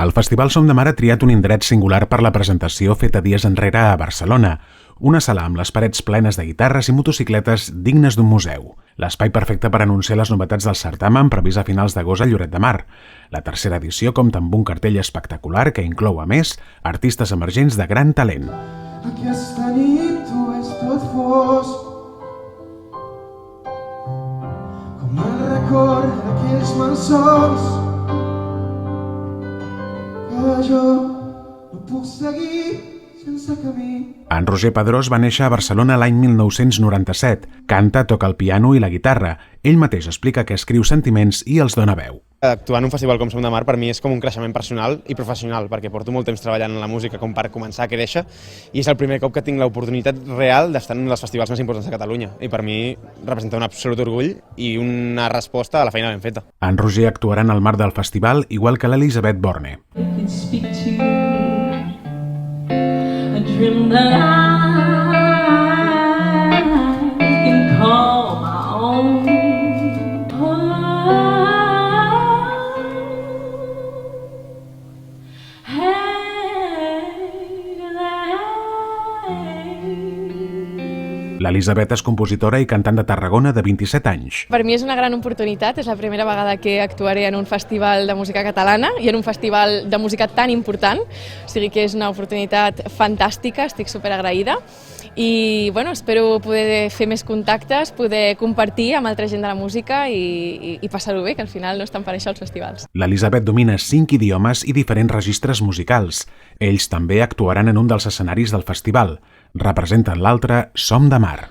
El Festival Som de Mar ha triat un indret singular per la presentació feta dies enrere a Barcelona, una sala amb les parets plenes de guitarres i motocicletes dignes d'un museu. L'espai perfecte per anunciar les novetats del certamen previst a finals d'agost a Lloret de Mar. La tercera edició compta amb un cartell espectacular que inclou, a més, artistes emergents de gran talent. Aquesta nit tu és tot fosc, com el record d'aquells malsons que jo no puc seguir sense camí. En Roger Pedrós va néixer a Barcelona l'any 1997. Canta, toca el piano i la guitarra. Ell mateix explica que escriu sentiments i els dona veu. Actuar en un festival com Som de Mar per mi és com un creixement personal i professional, perquè porto molt temps treballant en la música com per començar a créixer i és el primer cop que tinc l'oportunitat real d'estar en un dels festivals més importants de Catalunya i per mi representa un absolut orgull i una resposta a la feina ben feta. En Roger actuarà en el marc del festival, igual que l'Elisabet Borne. Dream that I can call my own. L'Elisabet és compositora i cantant de Tarragona de 27 anys. Per mi és una gran oportunitat, és la primera vegada que actuaré en un festival de música catalana i en un festival de música tan important, o sigui que és una oportunitat fantàstica, estic superagraïda i bueno, espero poder fer més contactes, poder compartir amb altra gent de la música i passar-ho bé, que al final no estan per això els festivals. L'Elisabet domina 5 idiomes i diferents registres musicals. Ells també actuaran en un dels escenaris del festival. Representen l'altre Som de Mar.